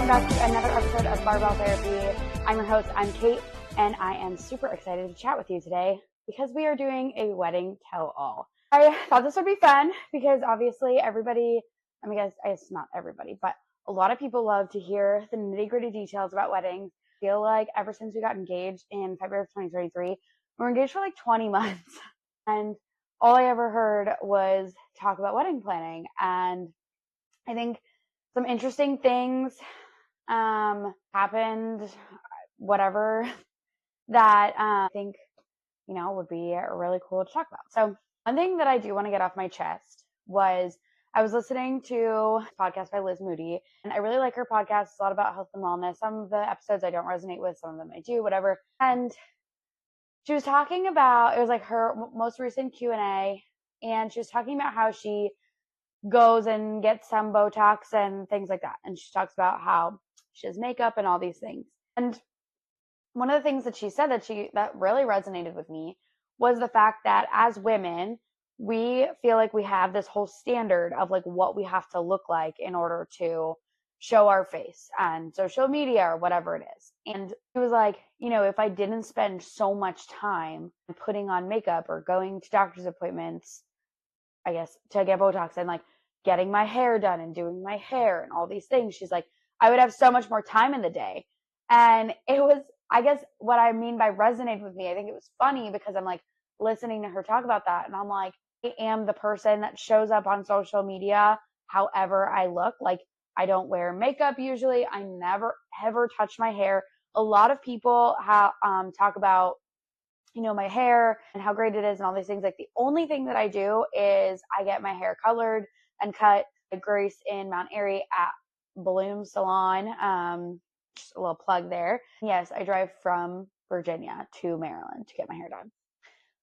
welcome back to another episode of Barbell Therapy. I'm your host, I'm Kate, and I am super excited to chat with you today because we are doing a wedding tell-all. I thought this would be fun because obviously everybody, I guess not everybody, but a lot of people love to hear the nitty-gritty details about weddings. I feel like ever since we got engaged in February of 2023, we're engaged for like 20 months, and all I ever heard was talk about wedding planning. And I think some interesting things happened, whatever, that I think, would be really cool to talk about. So one thing that I do want to get off my chest was I was listening to a podcast by Liz Moody, and I really like her podcast. It's a lot about health and wellness. Some of the episodes I don't resonate with, some of them I do, whatever. And she was talking about, it was like her most recent Q&A, and she was talking about how she goes and gets some Botox and things like that. And she talks about how she does makeup and all these things. And one of the things that she said that really resonated with me was the fact that as women, we feel like we have this whole standard of like what we have to look like in order to show our face on social media or whatever it is. And it was like, if I didn't spend so much time putting on makeup or going to doctor's appointments, I guess, to get Botox and like getting my hair done and doing my hair and all these things, she's like, I would have so much more time in the day. And it was, I guess what I mean by resonate with me, I think it was funny because I'm like listening to her talk about that. And I'm like, I am the person that shows up on social media however I look. Like, I don't wear makeup usually. I never ever touch my hair. A lot of people talk about, my hair and how great it is and all these things. Like, the only thing that I do is I get my hair colored and cut by Grace in Mount Airy at Bloom Salon. Just a little plug there. Yes, I drive from Virginia to Maryland to get my hair done.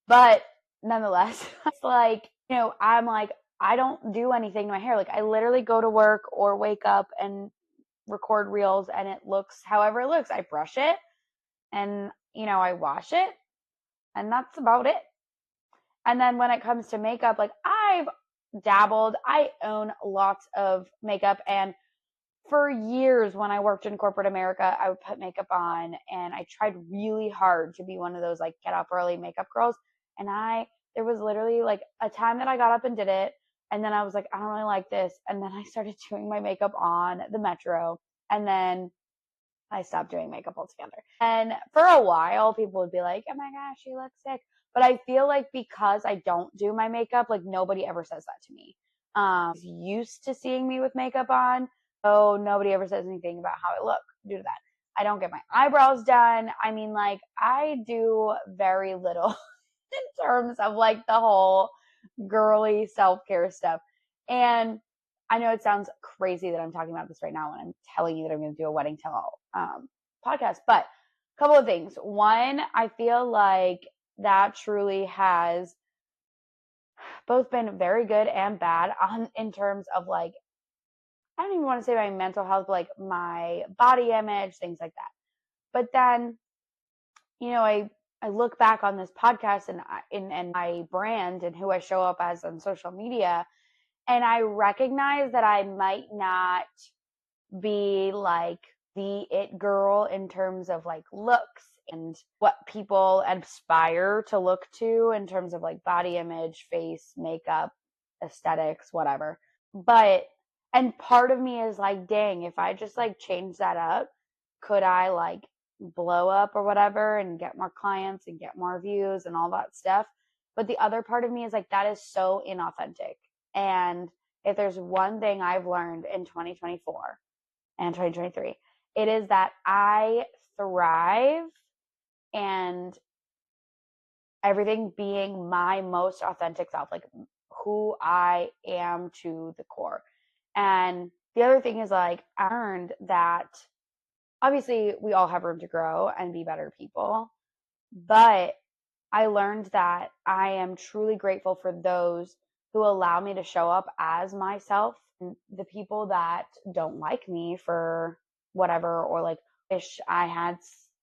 But nonetheless, it's like, I'm like, I don't do anything to my hair. Like, I literally go to work or wake up and record reels and it looks however it looks. I brush it and, I wash it, and that's about it. And then when it comes to makeup, like, I've dabbled. I own lots of makeup, and for years when I worked in corporate America, I would put makeup on, and I tried really hard to be one of those like get up early makeup girls. And there was literally like a time that I got up and did it, and then I was like, I don't really like this. And then I started doing my makeup on the metro, and then I stopped doing makeup altogether. And for a while, people would be like, oh my gosh, you look sick. But I feel like because I don't do my makeup, like nobody ever says that to me. Used to seeing me with makeup on, so nobody ever says anything about how I look due to that. I don't get my eyebrows done. I mean, like, I do very little in terms of like the whole girly self-care stuff. And I know it sounds crazy that I'm talking about this right now when I'm telling you that I'm going to do a wedding tell-all podcast, but a couple of things. One, I feel like that truly has both been very good and bad in terms of like, I don't even want to say my mental health, but like my body image, things like that. But then, I look back on this podcast and my brand and who I show up as on social media, and I recognize that I might not be like the it girl in terms of like looks and what people aspire to look to in terms of like body image, face, makeup, aesthetics, whatever. And part of me is like, dang, if I just like change that up, could I like blow up or whatever and get more clients and get more views and all that stuff? But the other part of me is like, that is so inauthentic. And if there's one thing I've learned in 2024 and 2023, it is that I thrive and everything being my most authentic self, like who I am to the core. And the other thing is like, I learned that obviously we all have room to grow and be better people, but I learned that I am truly grateful for those who allow me to show up as myself. And the people that don't like me for whatever, or like wish I had,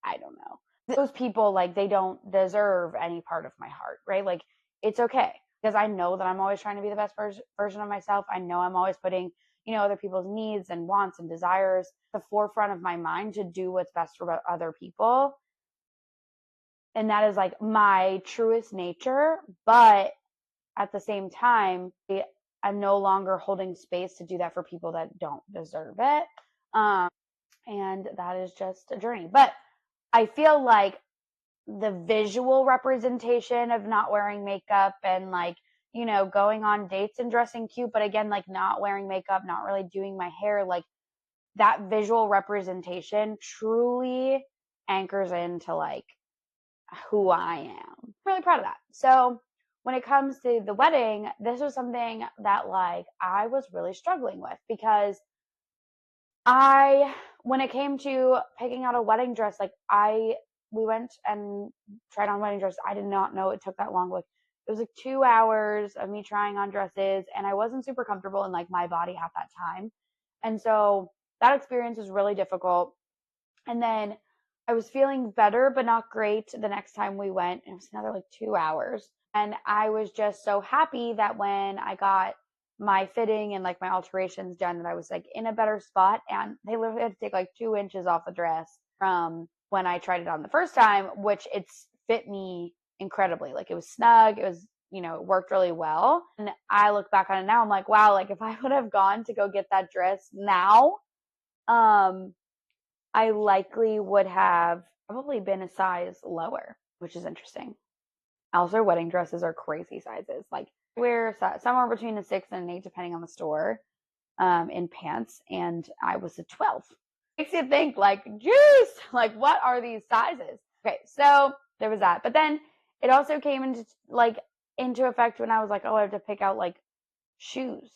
I don't know. Those people, like, they don't deserve any part of my heart, right? Like, it's okay because I know that I'm always trying to be the best version of myself. I know I'm always putting, other people's needs and wants and desires at the forefront of my mind to do what's best for other people. And that is like my truest nature. But at the same time, I'm no longer holding space to do that for people that don't deserve it. And that is just a journey. But I feel like the visual representation of not wearing makeup and like, going on dates and dressing cute, but again, like not wearing makeup, not really doing my hair, like that visual representation truly anchors into like who I am. I'm really proud of that. So when it comes to the wedding, this was something that like I was really struggling with because when it came to picking out a wedding dress, like we went and tried on wedding dress. I did not know it took that long. Like it was like 2 hours of me trying on dresses, and I wasn't super comfortable in like my body at that time. And so that experience was really difficult. And then I was feeling better, but not great the next time we went. It was another like 2 hours. And I was just so happy that when I got my fitting and like my alterations done, that I was like in a better spot. And they literally had to take like 2 inches off the dress from when I tried it on the first time, which it's fit me incredibly. Like it was snug. It was, it worked really well. And I look back on it now, I'm like, wow, like if I would have gone to go get that dress now, I likely would have probably been a size lower, which is interesting. Also, wedding dresses are crazy sizes. Like wear somewhere between a 6 and an 8, depending on the store, in pants, and I was a 12. Makes you think like, juice, like what are these sizes? Okay, so there was that. But then it also came into effect when I was like, oh, I have to pick out like shoes.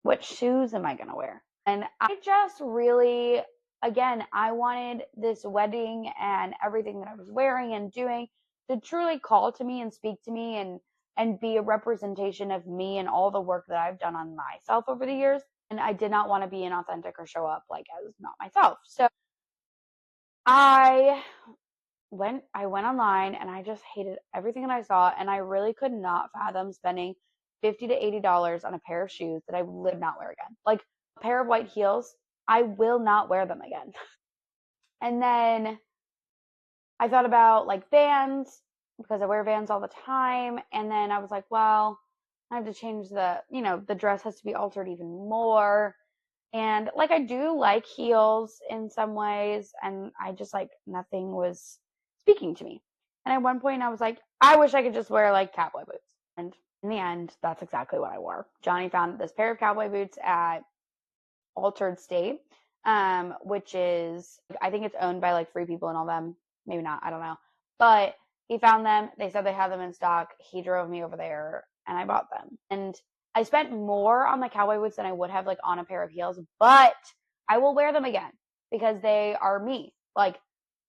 What shoes am I going to wear? And I just really, again, I wanted this wedding and everything that I was wearing and doing to truly call to me and speak to me and be a representation of me and all the work that I've done on myself over the years. And I did not want to be inauthentic or show up like as not myself. So I went online and I just hated everything that I saw, and I really could not fathom spending $50 to $80 on a pair of shoes that I would not wear again. Like a pair of white heels, I will not wear them again. And then I thought about like Vans because I wear Vans all the time. And then I was like, well, I have to change the dress has to be altered even more. And like I do like heels in some ways, and I just like nothing was speaking to me. And at one point I was like, I wish I could just wear like cowboy boots. And in the end, that's exactly what I wore. Johnny found this pair of cowboy boots at Altered State, which is, I think it's owned by like Free People and all them. Maybe not, I don't know. But he found them. They said they had them in stock. He drove me over there and I bought them. And I spent more on the cowboy boots than I would have like on a pair of heels, but I will wear them again because they are me. Like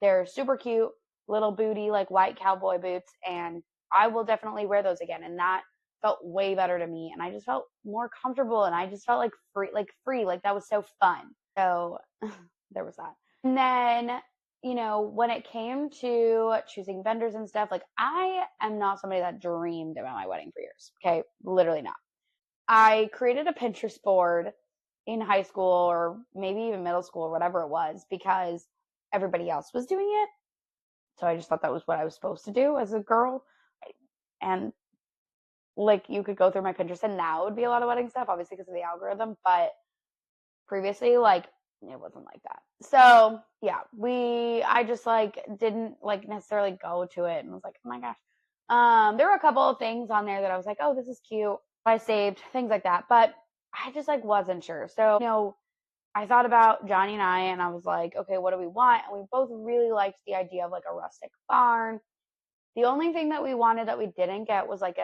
they're super cute, little booty, like white cowboy boots. And I will definitely wear those again. And that felt way better to me. And I just felt more comfortable, and I just felt like free. Like that was so fun. So there was that. And then, when it came to choosing vendors and stuff, like I am not somebody that dreamed about my wedding for years. Okay. Literally not. I created a Pinterest board in high school or maybe even middle school or whatever it was because everybody else was doing it. So I just thought that was what I was supposed to do as a girl. And like you could go through my Pinterest and now it would be a lot of wedding stuff, obviously because of the algorithm, but previously like it wasn't like that. So yeah, I just like didn't like necessarily go to it and was like, oh my gosh. There were a couple of things on there that I was like, oh, this is cute. I saved things like that, but I just like wasn't sure. So, I thought about Johnny and I was like, okay, what do we want? And we both really liked the idea of like a rustic barn. The only thing that we wanted that we didn't get was like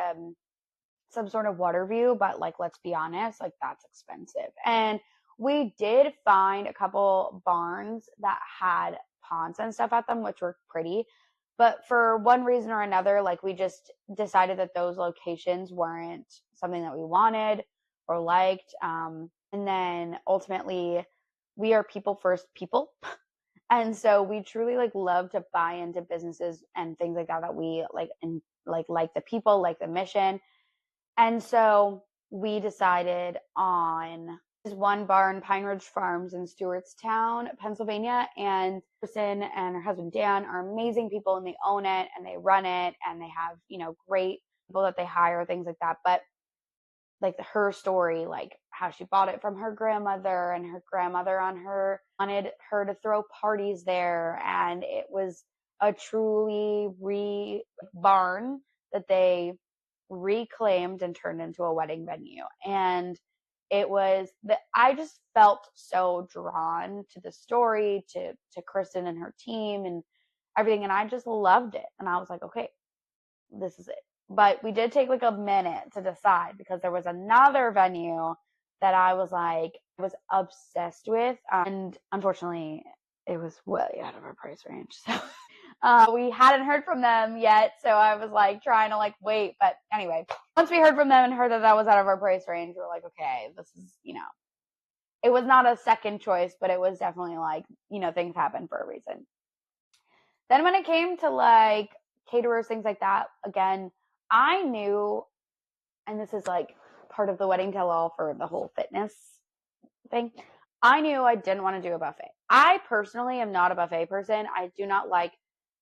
some sort of water view, but like, let's be honest, like that's expensive. And we did find a couple barns that had ponds and stuff at them, which were pretty. But for one reason or another, like we just decided that those locations weren't something that we wanted or liked. And then ultimately we are people first people. And so we truly like love to buy into businesses and things like that we like, and like the people, like the mission. And so we decided on There's one bar in Pine Ridge Farms in Stewartstown, Pennsylvania, and Kristen and her husband Dan are amazing people, and they own it and they run it, and they have, great people that they hire, things like that. But like her story, like how she bought it from her grandmother, and her grandmother wanted her to throw parties there, and it was a truly barn that they reclaimed and turned into a wedding venue. And it was that I just felt so drawn to the story, to Kristen and her team and everything, and I just loved it. And I was like, okay, this is it. But we did take like a minute to decide, because there was another venue that I was obsessed with. And unfortunately, it was way out of our price range. So we hadn't heard from them yet. So I was like trying to like wait. But anyway, once we heard from them and heard that was out of our price range, we were like, okay, this is, it was not a second choice, but it was definitely like, things happen for a reason. Then when it came to like caterers, things like that, again, I knew, and this is like part of the wedding tell-all for the whole fitness thing, I knew I didn't want to do a buffet. I personally am not a buffet person. I do not like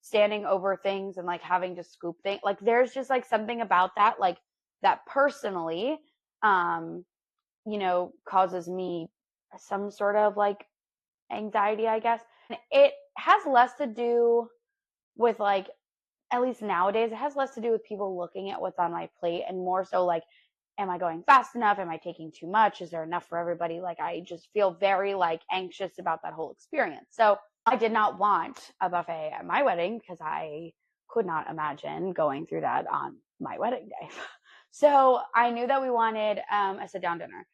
standing over things and like having to scoop things. Like there's just like something about that, like that personally, causes me some sort of like anxiety, I guess. And it has less to do with like, at least nowadays, it has less to do with people looking at what's on my plate and more so like, am I going fast enough? Am I taking too much? Is there enough for everybody? Like, I just feel very like anxious about that whole experience. So I did not want a buffet at my wedding, because I could not imagine going through that on my wedding day. So I knew that we wanted a sit down dinner.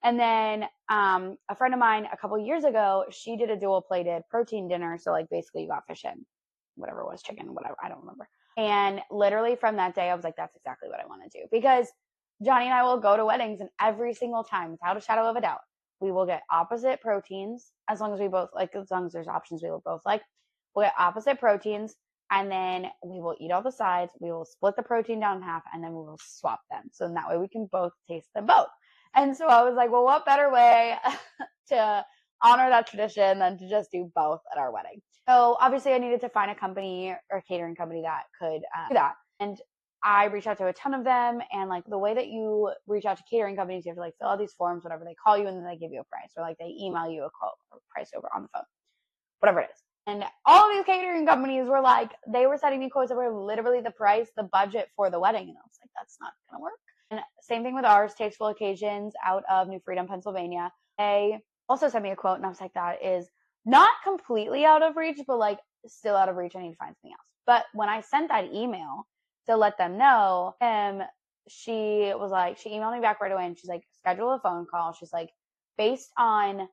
And then a friend of mine a couple years ago, she did a dual plated protein dinner. So like basically you got fish and whatever it was, chicken, whatever, I don't remember. And literally from that day, I was like, that's exactly what I want to do. Because Johnny and I will go to weddings, and every single time, without a shadow of a doubt, we will get opposite proteins, as long as there's options we will both like. We'll get opposite proteins, and then we will eat all the sides. We will split the protein down in half, and then we will swap them. So that way we can both taste them both. And so I was like, well, what better way to honor that tradition than to just do both at our wedding? So obviously I needed to find a company or a catering company that could do that. And I reached out to a ton of them. And like the way that you reach out to catering companies, you have to like fill out these forms, whatever, they call you and then they give you a price, or like they email you a quote or price over on the phone, whatever it is. And all of these catering companies were like, they were sending me quotes that were literally the price, the budget for the wedding. And I was like, that's not going to work. And same thing with ours, Tasteful Occasions out of New Freedom, Pennsylvania. They also sent me a quote, and I was like, that is not completely out of reach, but like still out of reach. I need to find something else. But when I sent that email to let them know, she emailed me back right away, and she's like, schedule a phone call. She's like, based on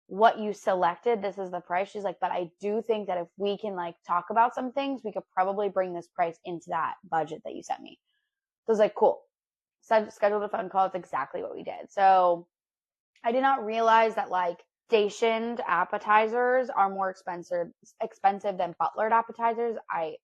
what you selected, this is the price. She's like, but I do think that if we can like talk about some things, we could probably bring this price into that budget that you sent me. So I was like, cool. So scheduled a phone call. It's exactly what we did. So I did not realize that like stationed appetizers are more expensive than butlered appetizers. I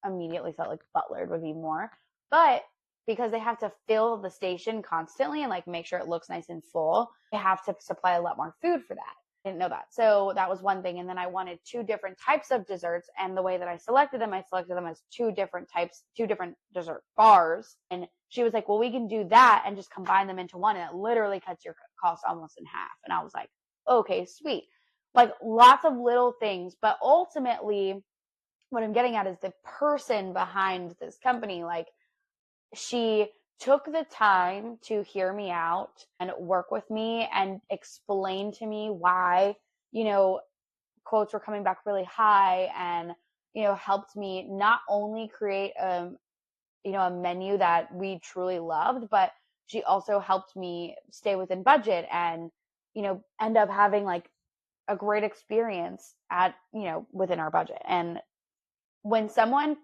immediately felt like butlered would be more, but because they have to fill the station constantly and like make sure it looks nice and full, they have to supply a lot more food for that. I didn't know that. So that was one thing. And then I wanted 2 different types of desserts. And the way that I selected them as 2 different dessert bars. And she was like, well, we can do that and just combine them into one. And it literally cuts your cost almost in half. And I was like, okay, sweet. Like lots of little things. But ultimately, what I'm getting at is the person behind this company. Like she took the time to hear me out and work with me and explain to me why, quotes were coming back really high, and, helped me not only create, a menu that we truly loved, but she also helped me stay within budget and, end up having like a great experience within our budget. And when someone,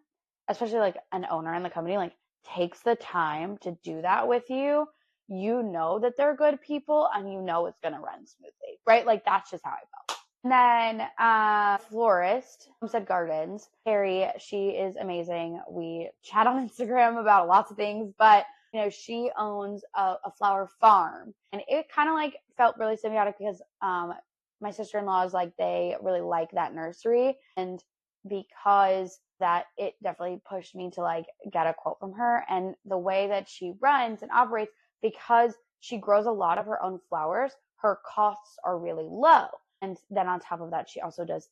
especially like an owner in the company, like takes the time to do that with you, that they're good people and it's going to run smoothly, right? Like that's just how I felt. And then florist, Homestead Gardens, Carrie, she is amazing. We chat on Instagram about lots of things, but she owns a flower farm, and it kind of like felt really symbiotic because my sister-in-law is like, they really like that nursery, and because that, it definitely pushed me to like get a quote from her. And the way that she runs and operates, because she grows a lot of her own flowers, her costs are really low. And then on top of that, she also does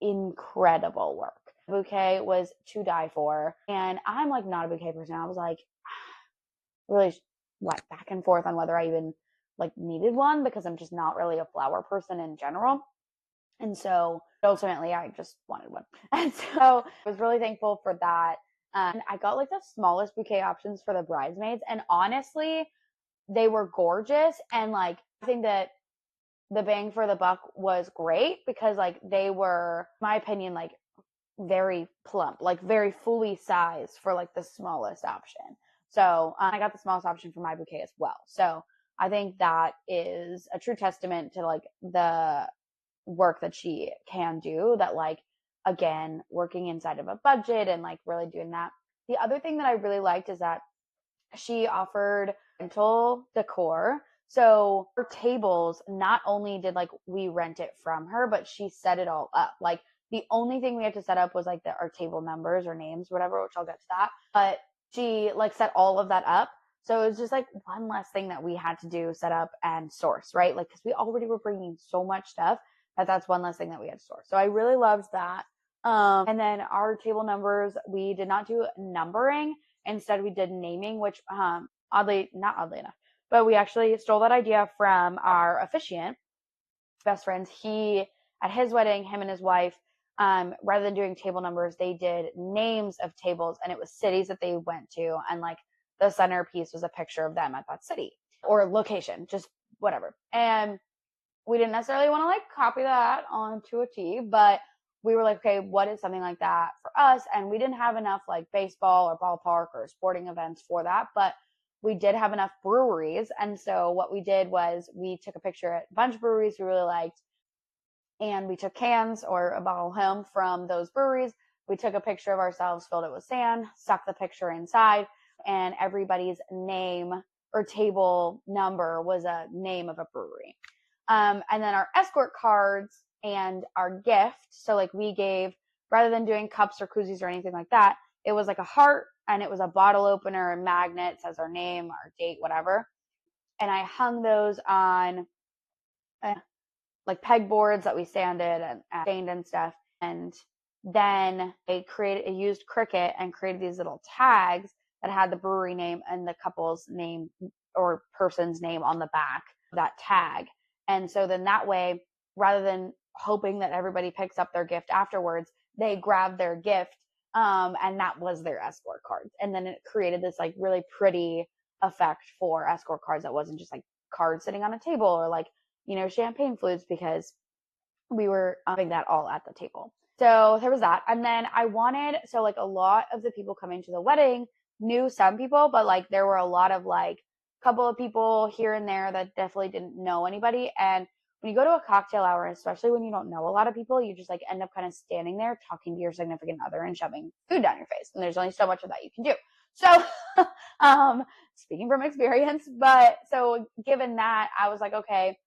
incredible work. Bouquet was to die for. And I'm like not a bouquet person. I was like really back and forth on whether I even like needed one, because I'm just not really a flower person in general. And so ultimately I just wanted one. And so I was really thankful for that. And I got like the smallest bouquet options for the bridesmaids. And honestly, they were gorgeous. And like, I think that the bang for the buck was great, because like they were, in my opinion, like very plump, like very fully sized for like the smallest option. So I got the smallest option for my bouquet as well. So I think that is a true testament to like the work that she can do, that like, again, working inside of a budget and like really doing that. The other thing that I really liked is that she offered rental decor. So her tables, not only did like we rent it from her, but she set it all up. Like the only thing we had to set up was like our table numbers or names, whatever, which I'll get to that. But she like set all of that up. So it was just like one less thing that we had to do, set up and source, right? Like, cause we already were bringing so much stuff that's one less thing that we had to source. So I really loved that. And then our table numbers, we did not do numbering. Instead, we did naming, which not oddly enough, but we actually stole that idea from our officiant best friends. He, at his wedding, him and his wife, rather than doing table numbers, they did names of tables, and it was cities that they went to, and like the centerpiece was a picture of them at that city or location, just whatever. And we didn't necessarily want to like copy that onto a T, but we were like, okay, what is something like that for us? And we didn't have enough like baseball or ballpark or sporting events for that, but we did have enough breweries. And so what we did was we took a picture at a bunch of breweries we really liked, and we took cans or a bottle home from those breweries. We took a picture of ourselves, filled it with sand, stuck the picture inside, and everybody's name or table number was a name of a brewery. And then our escort cards and our gift. So like we gave, rather than doing cups or koozies or anything like that, it was like a heart, and it was a bottle opener and magnet, says our name, our date, whatever. And I hung those on like pegboards that we sanded and stained and stuff. And then I used Cricut and created these little tags that had the brewery name and the couple's name or person's name on the back of that tag. And so then that way, rather than hoping that everybody picks up their gift afterwards, they grab their gift, and that was their escort cards. And then it created this like really pretty effect for escort cards that wasn't just like cards sitting on a table or like, champagne flutes, because we were having that all at the table. So there was that. And then so like a lot of the people coming to the wedding knew some people, but like there were a lot of like couple of people here and there that definitely didn't know anybody. And when you go to a cocktail hour, especially when you don't know a lot of people, you just like end up kind of standing there talking to your significant other and shoving food down your face. And there's only so much of that you can do. So, speaking from experience, but so given that, I was like, okay,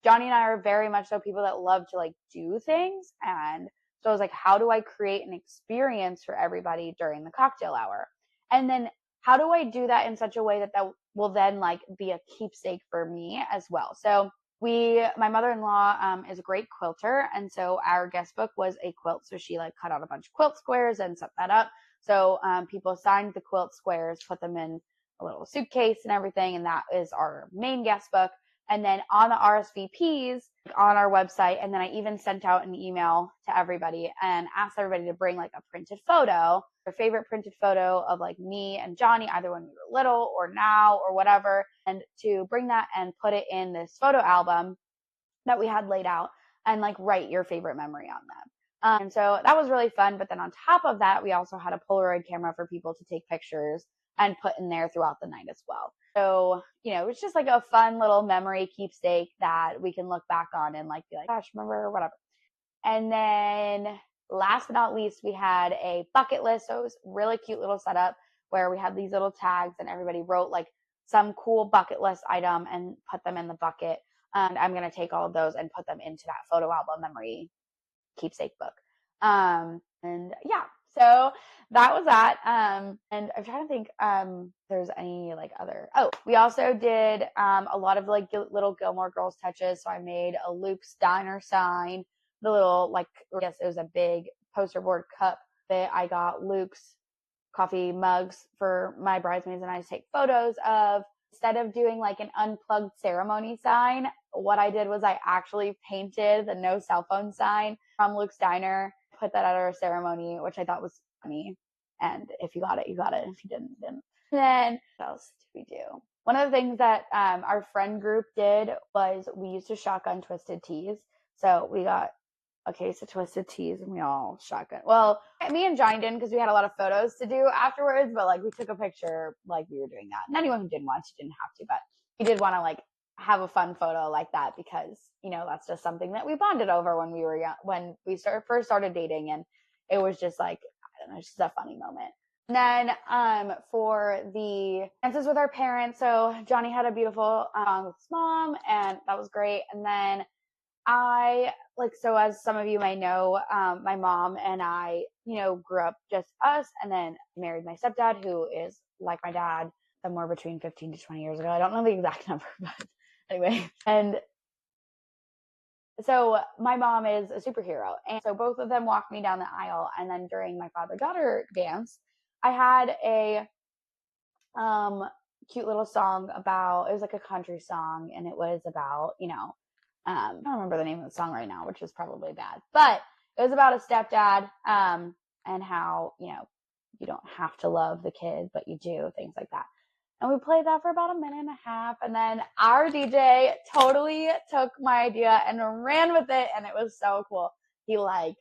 Johnny and I are very much so people that love to like do things. And so I was like, how do I create an experience for everybody during the cocktail hour? And then how do I do that in such a way that will then like be a keepsake for me as well? So my mother-in-law is a great quilter. And so our guest book was a quilt. So she like cut out a bunch of quilt squares and set that up. So people signed the quilt squares, put them in a little suitcase and everything. And that is our main guest book. And then on the RSVPs on our website, and then I even sent out an email to everybody and asked everybody to bring like a printed photo, their favorite printed photo of like me and Johnny, either when we were little or now or whatever, and to bring that and put it in this photo album that we had laid out and like write your favorite memory on them. And so that was really fun. But then on top of that, we also had a Polaroid camera for people to take pictures and put in there throughout the night as well. So, it was just like a fun little memory keepsake that we can look back on and like be like, gosh, remember, whatever. And then last but not least, we had a bucket list. So it was really cute little setup. where we had these little tags and everybody wrote like some cool bucket list item and put them in the bucket. And I'm going to take all of those and put them into that photo album memory keepsake book. And yeah, so that was that. And I'm trying to think, there's any like other, we also did, a lot of like little Gilmore Girls touches. So I made a Luke's Diner sign, the little, like, I guess it was a big poster board cup that I got Luke's coffee mugs for my bridesmaids and I to take photos of. Instead of doing like an unplugged ceremony sign, what I did was I actually painted the no cell phone sign from Luke's Diner, put that at our ceremony, which I thought was funny. And if you got it, you got it. If you didn't, you didn't. Then what else did we do? One of the things that our friend group did was we used to shotgun twisted teas. So we got a case of twisted teas and we all shotgun. Well, me and Johnny didn't because we had a lot of photos to do afterwards, but like we took a picture like we were doing that. And anyone who didn't want to didn't have to, but we did want to like have a fun photo like that because, you know, that's just something that we bonded over when we were young, when we first started dating. And it was just like, I don't know, just a funny moment. And then for the dances with our parents, so Johnny had a beautiful song with his mom, and that was great. And then so as some of you may know, my mom and I, you know, grew up just us and then married my stepdad, who is like my dad, somewhere between 15 to 20 years ago. I don't know the exact number, but anyway. And so my mom is a superhero. And so both of them walked me down the aisle. And then during my father-daughter dance, I had a cute little song about, it was like a country song, and it was about, you know, I don't remember the name of the song right now, which is probably bad, but it was about a stepdad, and how, you know, you don't have to love the kid, but you do, things like that. And we played that for about a minute and a half. And then our DJ totally took my idea and ran with it. And it was so cool. He like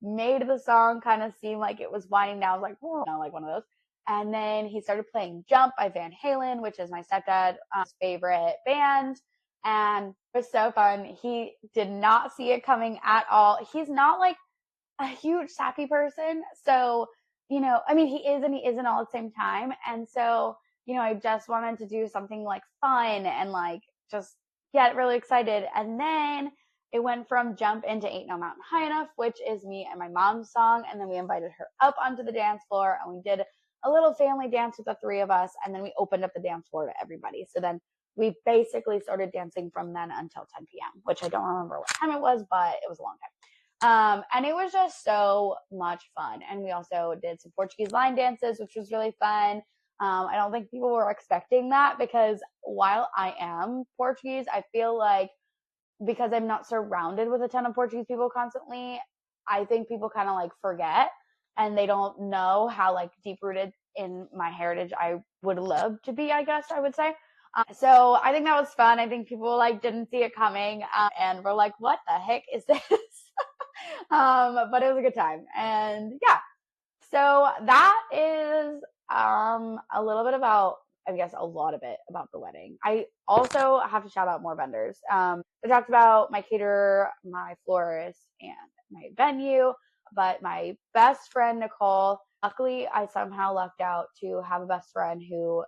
made the song kind of seem like it was winding down. I was like, whoa, you know, like one of those. And then he started playing Jump by Van Halen, which is my stepdad's favorite band. And it was so fun. He did not see it coming at all. He's not like a huge sappy person. So, you know, I mean, he is and he isn't all at the same time. And so, you know, I just wanted to do something like fun and like just get really excited. And then it went from Jump into Ain't No Mountain High Enough, which is me and my mom's song. And then we invited her up onto the dance floor and we did a little family dance with the three of us. And then we opened up the dance floor to everybody. So then we basically started dancing from then until 10 p.m., which I don't remember what time it was, but it was a long time. And it was just so much fun. And we also did some Portuguese line dances, which was really fun. I don't think people were expecting that because while I am Portuguese, I feel like because I'm not surrounded with a ton of Portuguese people constantly, I think people kind of like forget and they don't know how like deep rooted in my heritage I would love to be, I guess I would say. So I think that was fun. I think people like didn't see it coming, and were like, what the heck is this? But it was a good time. And yeah, so that is, a little bit about, I guess a lot of it about the wedding. I also have to shout out more vendors. I talked about my caterer, my florist, and my venue, but my best friend, Nicole, luckily I somehow lucked out to have a best friend who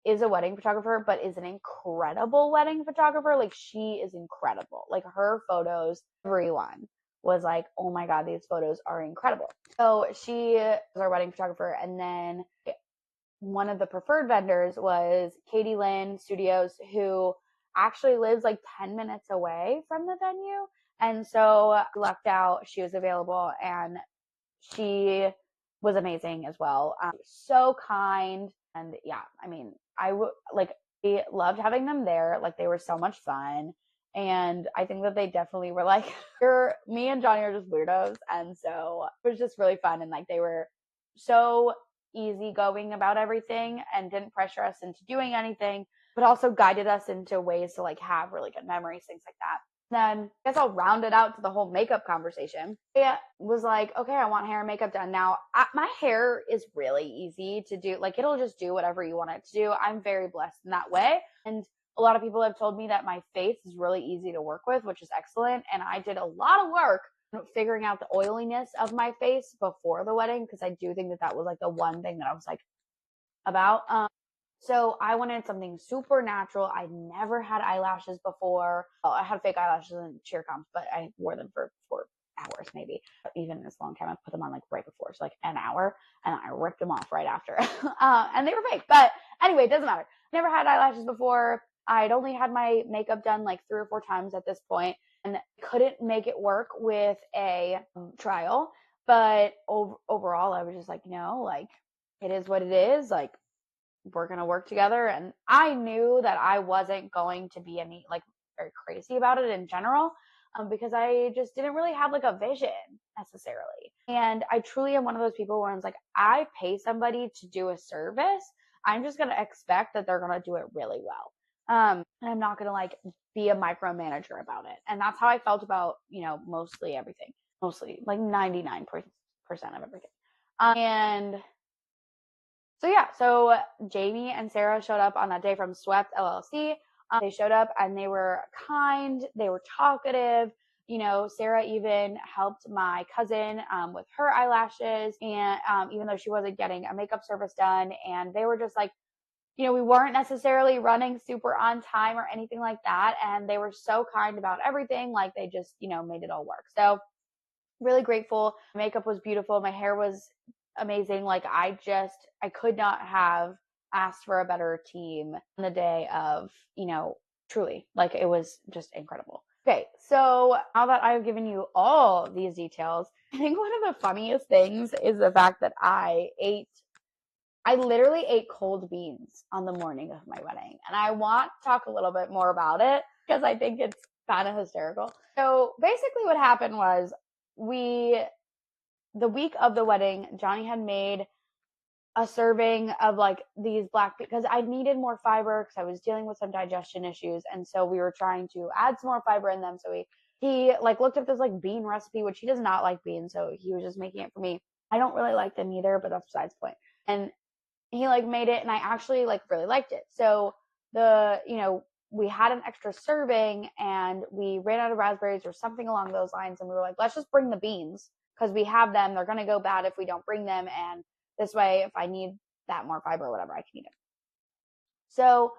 is a wedding photographer, but is an incredible wedding photographer. Like she is incredible. Like her photos, everyone was like, oh my God, these photos are incredible. So she was our wedding photographer. And then one of the preferred vendors was Katie Lynn Studios, who actually lives like 10 minutes away from the venue. And so lucked out, she was available and she was amazing as well. So kind. And yeah, I mean, I loved having them there. Like they were so much fun. And I think that they definitely were like, me and Johnny are just weirdos. And so it was just really fun. And like, they were so easygoing about everything and didn't pressure us into doing anything, but also guided us into ways to like have really good memories, things like that. Then I guess I'll round it out to the whole makeup conversation. It was like, okay, I want hair and makeup done. Now, my hair is really easy to do. Like, it'll just do whatever you want it to do. I'm very blessed in that way. And a lot of people have told me that my face is really easy to work with, which is excellent. And I did a lot of work figuring out the oiliness of my face before the wedding, because I do think that that was like the one thing that I was like, about. So I wanted something super natural. I'd never had eyelashes before. Well, I had fake eyelashes in cheer comps, but I wore them for 4 hours maybe. Even this long time, I put them on like right before, so like an hour, and I ripped them off right after. And they were fake. But anyway, it doesn't matter. Never had eyelashes before. I'd only had my makeup done like 3 or 4 times at this point, and couldn't make it work with a trial. But overall, I was just like, no, like it is what it is. Like we're going to work together. And I knew that I wasn't going to be any like very crazy about it in general, because I just didn't really have like a vision necessarily. And I truly am one of those people where I'm like, I pay somebody to do a service. I'm just going to expect that they're going to do it really well. And I'm not going to like be a micromanager about it. And that's how I felt about, mostly everything, mostly like 99% of everything. And so yeah, so Jamie and Sarah showed up on that day from Swept LLC. They showed up and they were kind, they were talkative. Sarah even helped my cousin with her eyelashes, and even though she wasn't getting a makeup service done, and they were just like, we weren't necessarily running super on time or anything like that, and they were so kind about everything. Like they just, made it all work. So really grateful. Makeup was beautiful. My hair was amazing. Like I could not have asked for a better team on the day of, truly, like it was just incredible. Okay, so now that I've given you all these details, I think one of the funniest things is the fact that I literally ate cold beans on the morning of my wedding. And I want to talk a little bit more about it because I think it's kind of hysterical. So basically what happened was the week of the wedding, Johnny had made a serving of like these because I needed more fiber because I was dealing with some digestion issues. And so we were trying to add some more fiber in them. So he like looked up this like bean recipe, which he does not like beans. So he was just making it for me. I don't really like them either, but that's besides the point. And he like made it and I actually like really liked it. So we had an extra serving and we ran out of raspberries or something along those lines. And we were like, let's just bring the beans because we have them. They're going to go bad if we don't bring them. And this way, if I need that more fiber or whatever, I can eat it. So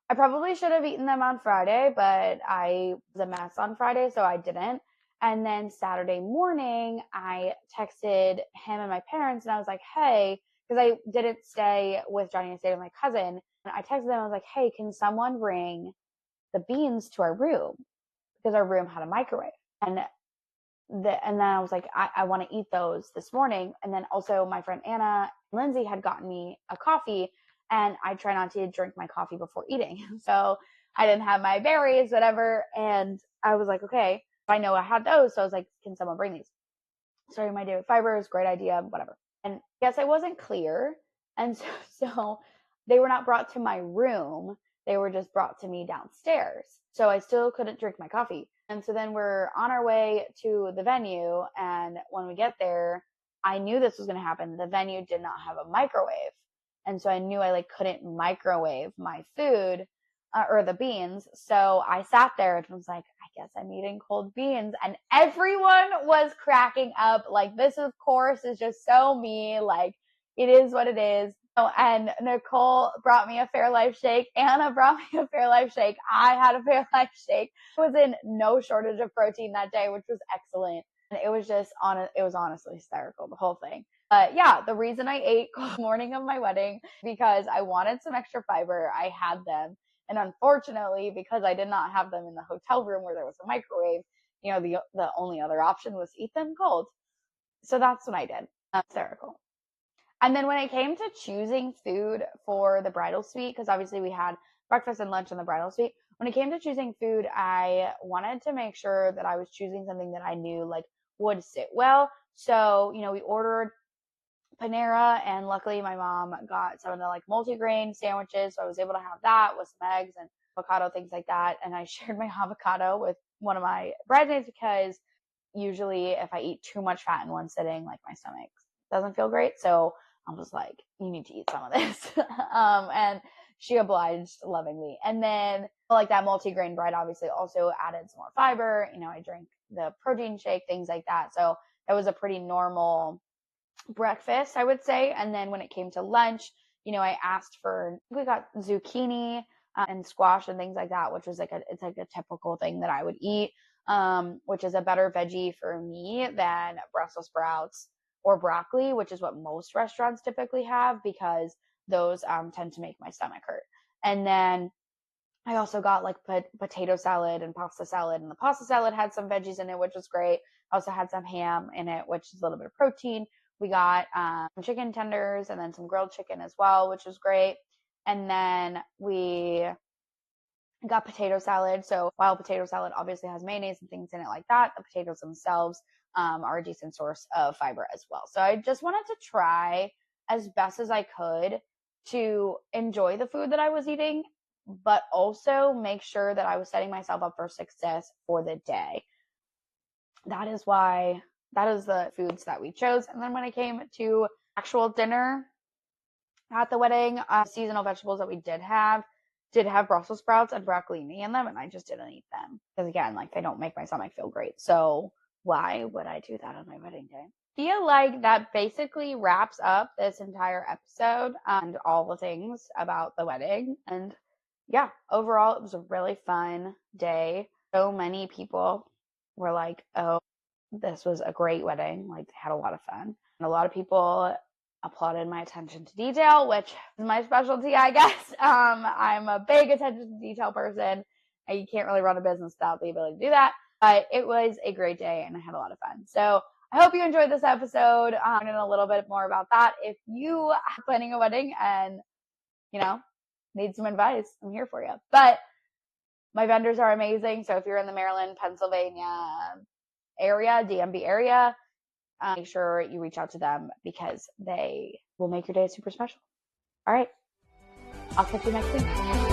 I probably should have eaten them on Friday, but I was a mess on Friday, so I didn't. And then Saturday morning, I texted him and my parents and I was like, hey, because I didn't stay with Johnny, I stayed with my cousin. And I texted them, I was like, hey, can someone bring the beans to our room? Because our room had a microwave. And then I was like, I want to eat those this morning. And then also my friend Anna and Lindsay had gotten me a coffee, and I try not to drink my coffee before eating. So I didn't have my berries, whatever. And I was like, okay, I know I had those. So I was like, can someone bring these? Starting my day with fibers, great idea, whatever. And I guess I wasn't clear. And so they were not brought to my room. They were just brought to me downstairs. So I still couldn't drink my coffee. And so then we're on our way to the venue. And when we get there, I knew this was going to happen. The venue did not have a microwave. And so I knew I like couldn't microwave my food or the beans. So I sat there and was like, I guess I'm eating cold beans. And everyone was cracking up. Like, this, of course, is just so me. Like, it is what it is. Oh, and Nicole brought me a Fairlife shake. Anna brought me a Fairlife shake. I had a Fairlife shake. I was in no shortage of protein that day, which was excellent. And it was just it was honestly hysterical, the whole thing. But yeah, the reason I ate the morning of my wedding, because I wanted some extra fiber. I had them. And unfortunately, because I did not have them in the hotel room where there was a microwave, the only other option was to eat them cold. So that's what I did. Hysterical. And then when it came to choosing food for the bridal suite, because obviously we had breakfast and lunch in the bridal suite, when it came to choosing food, I wanted to make sure that I was choosing something that I knew like would sit well. So, we ordered Panera, and luckily my mom got some of the like multi-grain sandwiches, so I was able to have that with some eggs and avocado, things like that. And I shared my avocado with one of my bridesmaids because usually if I eat too much fat in one sitting, like my stomach doesn't feel great. So I was like, you need to eat some of this. And she obliged lovingly. And then like that multi-grain bread obviously also added some more fiber. I drank the protein shake, things like that. So it was a pretty normal breakfast, I would say. And then when it came to lunch, I asked for, we got zucchini and squash and things like that, which was it's like a typical thing that I would eat, which is a better veggie for me than Brussels sprouts or broccoli, which is what most restaurants typically have, because those tend to make my stomach hurt. And then I also got like potato salad and pasta salad, and the pasta salad had some veggies in it, which was great. I also had some ham in it, which is a little bit of protein. We got some chicken tenders and then some grilled chicken as well, which was great. And then we got potato salad. So while potato salad obviously has mayonnaise and things in it like that, the potatoes themselves are a decent source of fiber as well. So I just wanted to try as best as I could to enjoy the food that I was eating, but also make sure that I was setting myself up for success for the day. That is the foods that we chose. And then when it came to actual dinner at the wedding, seasonal vegetables that we did have Brussels sprouts and broccolini in them, and I just didn't eat them. Because again, like, they don't make my stomach feel great. So why would I do that on my wedding day? Feel like that basically wraps up this entire episode and all the things about the wedding. And yeah, overall, it was a really fun day. So many people were like, oh, this was a great wedding. Like, they had a lot of fun. And a lot of people applauded my attention to detail, which is my specialty, I guess. I'm a big attention to detail person. You can't really run a business without the ability to do that. But it was a great day and I had a lot of fun. So I hope you enjoyed this episode. Learning a little bit more about that. If you are planning a wedding and, need some advice, I'm here for you. But my vendors are amazing. So if you're in the Maryland, Pennsylvania area, DMV area, make sure you reach out to them because they will make your day super special. All right. I'll catch you next week.